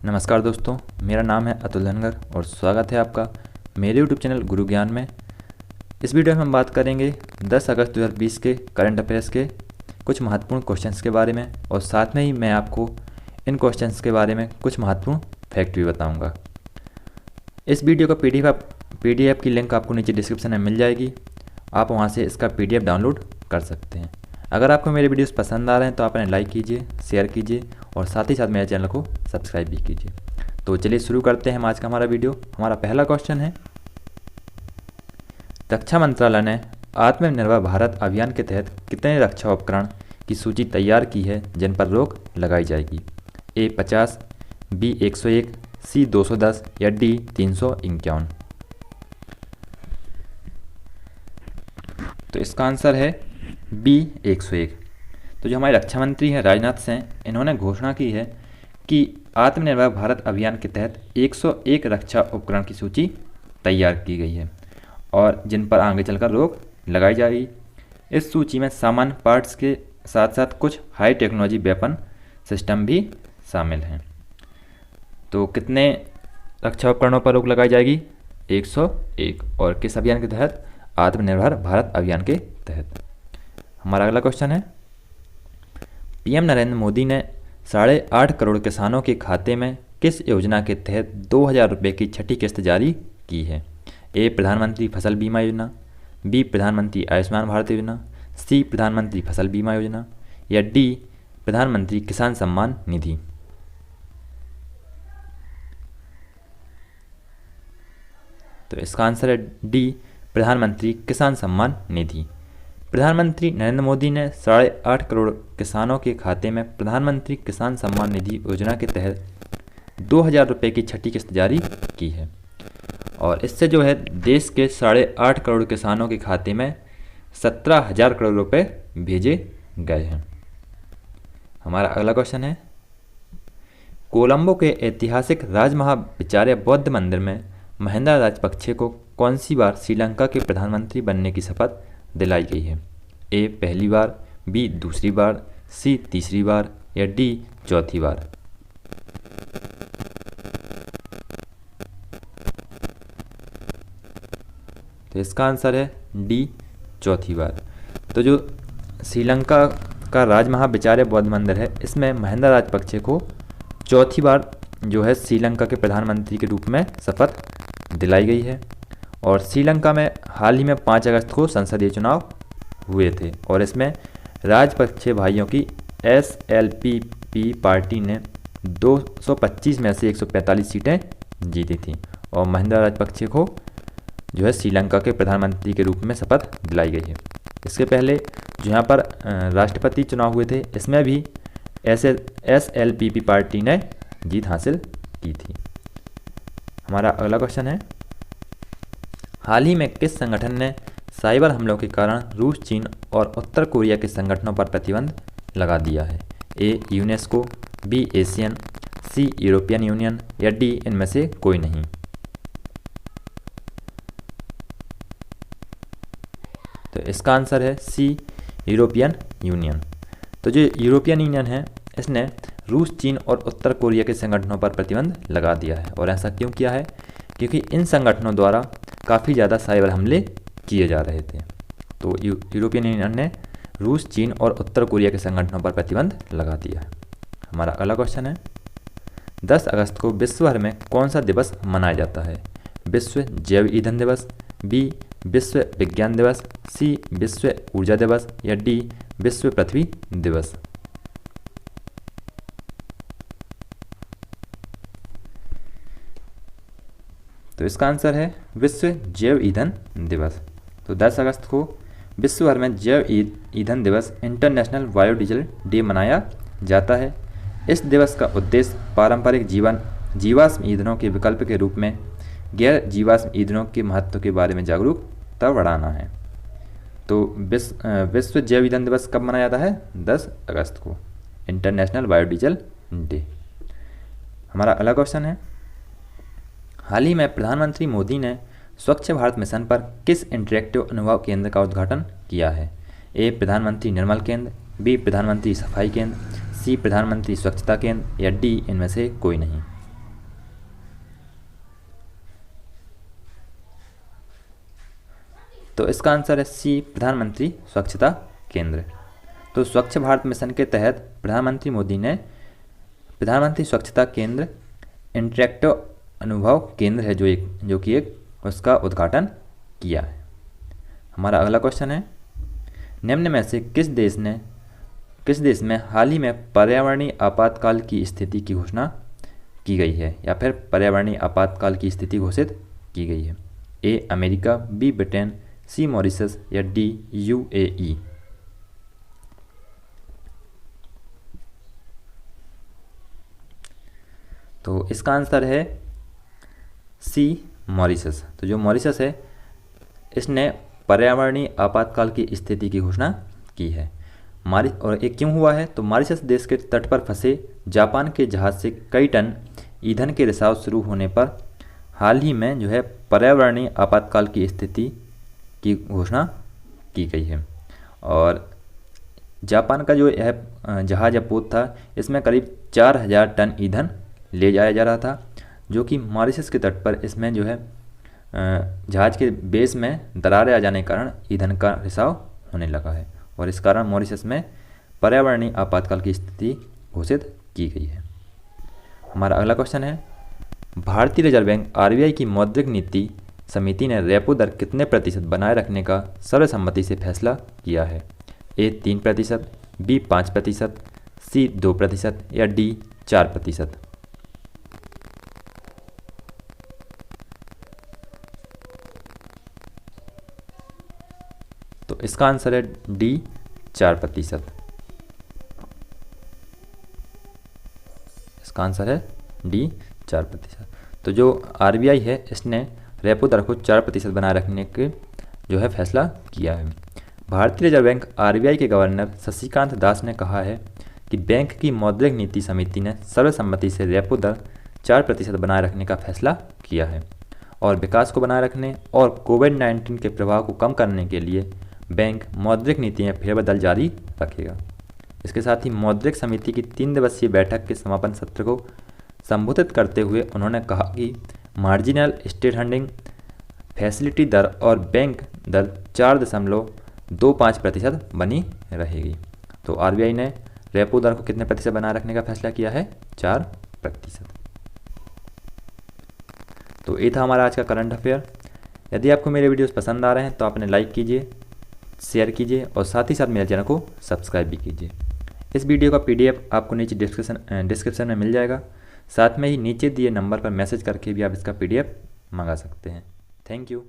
नमस्कार दोस्तों, मेरा नाम है अतुल धनगर और स्वागत है आपका मेरे यूट्यूब चैनल गुरु ज्ञान में। इस वीडियो में हम बात करेंगे 10 अगस्त 2020 के करंट अफेयर्स के कुछ महत्वपूर्ण क्वेश्चंस के बारे में और साथ में ही मैं आपको इन क्वेश्चंस के बारे में कुछ महत्वपूर्ण फैक्ट भी बताऊंगा। इस वीडियो का पीडीएफ की लिंक आपको नीचे डिस्क्रिप्शन में मिल जाएगी। आप वहाँ से इसका पीडीएफ डाउनलोड कर सकते हैं। अगर आपको मेरे वीडियोस पसंद आ रहे हैं तो आप इन्हें लाइक कीजिए, शेयर कीजिए और साथ ही साथ मेरे चैनल को सब्सक्राइब भी कीजिए। तो चलिए शुरू करते हैं आज का हमारा वीडियो। हमारा पहला क्वेश्चन है, रक्षा मंत्रालय ने आत्मनिर्भर भारत अभियान के तहत कितने रक्षा उपकरण की सूची तैयार की है जिन पर रोक लगाई जाएगी? ए 50, बी 101, सी 210 या डी 351? तो इसका आंसर है बी 101। तो जो हमारे रक्षा मंत्री हैं राजनाथ सिंह, इन्होंने घोषणा की है कि आत्मनिर्भर भारत अभियान के तहत 101 रक्षा उपकरण की सूची तैयार की गई है और जिन पर आगे चलकर रोक लगाई जाएगी। इस सूची में सामान्य पार्ट्स के साथ साथ कुछ हाई टेक्नोलॉजी वेपन सिस्टम भी शामिल हैं। तो कितने रक्षा उपकरणों पर रोक लगाई जाएगी? 101। और किस अभियान के तहत? आत्मनिर्भर भारत अभियान के तहत। हमारा अगला क्वेश्चन है, पीएम नरेंद्र मोदी ने 8.5 करोड़ किसानों के खाते में किस योजना के तहत 2,000 रुपये की छठी किस्त जारी की है? ए प्रधानमंत्री फसल बीमा योजना, बी प्रधानमंत्री आयुष्मान भारत योजना, सी प्रधानमंत्री फसल बीमा योजना या डी प्रधानमंत्री किसान सम्मान निधि? तो इसका आंसर है डी प्रधानमंत्री किसान सम्मान निधि। प्रधानमंत्री नरेंद्र मोदी ने 8.5 करोड़ किसानों के खाते में प्रधानमंत्री किसान सम्मान निधि योजना के तहत 2,000 रुपये की छठी किस्त जारी की है और इससे जो है देश के 8.5 करोड़ किसानों के खाते में 17,000 करोड़ रुपए भेजे गए हैं। हमारा अगला क्वेश्चन है, कोलंबो के ऐतिहासिक राजमहाविचार्य बौद्ध मंदिर में महिंदा राजपक्षे को कौन सी बार श्रीलंका के प्रधानमंत्री बनने की शपथ दिलाई गई है? ए पहली बार, बी दूसरी बार, सी तीसरी बार या डी चौथी बार? तो इसका आंसर है डी चौथी बार। तो जो श्रीलंका का राजमहाविचार्य बौद्ध मंदिर है, इसमें महिंदा राजपक्षे को चौथी बार जो है श्रीलंका के प्रधानमंत्री के रूप में शपथ दिलाई गई है। और श्रीलंका में हाल ही में 5 अगस्त को संसदीय चुनाव हुए थे और इसमें राजपक्षे भाइयों की SLPP पार्टी ने 225 में से 145 सीटें जीती थी और महिंदा राजपक्षे को जो है श्रीलंका के प्रधानमंत्री के रूप में शपथ दिलाई गई है। इसके पहले जो यहाँ पर राष्ट्रपति चुनाव हुए थे, इसमें भी SLPP पार्टी ने जीत हासिल की थी। हमारा अगला क्वेश्चन है, हाल ही में किस संगठन ने साइबर हमलों के कारण रूस, चीन और उत्तर कोरिया के संगठनों पर प्रतिबंध लगा दिया है? ए यूनेस्को, बी एशियन, सी यूरोपियन यूनियन या डी इनमें से कोई नहीं? तो इसका आंसर है सी यूरोपियन यूनियन। तो जो यूरोपियन यूनियन है, इसने रूस, चीन और उत्तर कोरिया के संगठनों पर प्रतिबंध लगा दिया है और ऐसा क्यों किया है? क्योंकि इन संगठनों द्वारा काफ़ी ज़्यादा साइबर हमले किए जा रहे थे। तो यूरोपियन यूनियन ने रूस, चीन और उत्तर कोरिया के संगठनों पर प्रतिबंध लगा दिया है। हमारा अगला क्वेश्चन है, 10 अगस्त को विश्व भर में कौन सा दिवस मनाया जाता है? विश्व जैव ईंधन दिवस, बी विश्व विज्ञान दिवस, सी विश्व ऊर्जा दिवस या डी विश्व पृथ्वी दिवस? तो इसका आंसर है विश्व जैव ईंधन दिवस। तो 10 अगस्त को विश्व भर में जैव ईंधन दिवस, इंटरनेशनल बायोडीजल डे मनाया जाता है। इस दिवस का उद्देश्य पारंपरिक जीवाश्म ईंधनों के विकल्प के रूप में गैर जीवाश्म ईंधनों के महत्व के बारे में जागरूकता बढ़ाना है। तो विश्व जैव ईंधन दिवस कब मनाया जाता है? 10 अगस्त को, इंटरनेशनल बायोडीजल डे। हमारा अगला क्वेश्चन है, हाल ही में प्रधानमंत्री मोदी ने स्वच्छ भारत मिशन पर किस इंटरेक्टिव अनुभव केंद्र का उद्घाटन किया है? ए प्रधानमंत्री निर्मल केंद्र, बी प्रधानमंत्री सफाई केंद्र, सी प्रधानमंत्री स्वच्छता केंद्र या डी इनमें से कोई नहीं? तो इसका आंसर है सी, प्रधानमंत्री स्वच्छता केंद्र। तो स्वच्छ भारत मिशन के तहत प्रधानमंत्री मोदी ने प्रधानमंत्री स्वच्छता केंद्र इंटरेक्टिव अनुभव केंद्र है जो कि एक उसका उद्घाटन किया है। हमारा अगला क्वेश्चन है, निम्न में से किस देश में हाल ही में पर्यावरणीय आपातकाल की स्थिति की घोषणा की गई है, या फिर पर्यावरणीय आपातकाल की स्थिति घोषित की गई है? A America, B Britain, C Mauritius या डी यूएई? तो इसका आंसर है सी, मॉरिशस। तो जो मॉरिशस है इसने पर्यावरणीय आपातकाल की स्थिति की घोषणा की है। और ये क्यों हुआ है? तो मॉरिशस देश के तट पर फंसे जापान के जहाज से कई टन ईंधन के रिसाव शुरू होने पर हाल ही में जो है पर्यावरणीय आपातकाल की स्थिति की घोषणा की गई है। और जापान का जो यह जहाज या पोत था इसमें करीब 4000 टन ईंधन ले जाया जा रहा था, जो कि मॉरिशस के तट पर इसमें जो है जहाज के बेस में दरारें आ जाने के कारण ईंधन का रिसाव होने लगा है, और इस कारण मॉरिशस में पर्यावरणीय आपातकाल की स्थिति घोषित की गई है। हमारा अगला क्वेश्चन है, भारतीय रिजर्व बैंक आरबीआई की मौद्रिक नीति समिति ने रेपो दर कितने प्रतिशत बनाए रखने का सर्वसम्मति से फैसला किया है? ए 3%, बी 5%, सी 2% या डी 4%? तो इसका आंसर है डी 4%। इसका आंसर है डी 4%। तो जो आरबीआई है इसने रेपो दर को 4% बनाए रखने के जो है फैसला किया है। भारतीय रिजर्व बैंक आरबीआई के गवर्नर शशिकांत दास ने कहा है कि बैंक की मौद्रिक नीति समिति ने सर्वसम्मति से रेपो दर 4% बनाए रखने का फैसला किया है, और विकास को बनाए रखने और कोविड-19 के प्रभाव को कम करने के लिए बैंक मौद्रिक नीति में फेरबदल जारी रखेगा। इसके साथ ही मौद्रिक समिति की 3 दिवसीय बैठक के समापन सत्र को संबोधित करते हुए उन्होंने कहा कि मार्जिनल स्टेट फंडिंग फैसिलिटी दर और बैंक दर 4.25% बनी रहेगी। तो आरबीआई ने रेपो दर को कितने प्रतिशत बनाए रखने का फैसला किया है? 4%। तो ये था हमारा आज का करंट अफेयर। यदि आपको मेरे वीडियोस पसंद आ रहे हैं तो आपने लाइक कीजिए, शेयर कीजिए और साथ ही साथ मेरे चैनल को सब्सक्राइब भी कीजिए। इस वीडियो का पीडीएफ आपको नीचे डिस्क्रिप्शन में मिल जाएगा। साथ में ही नीचे दिए नंबर पर मैसेज करके भी आप इसका पीडीएफ मंगा सकते हैं। Thank you.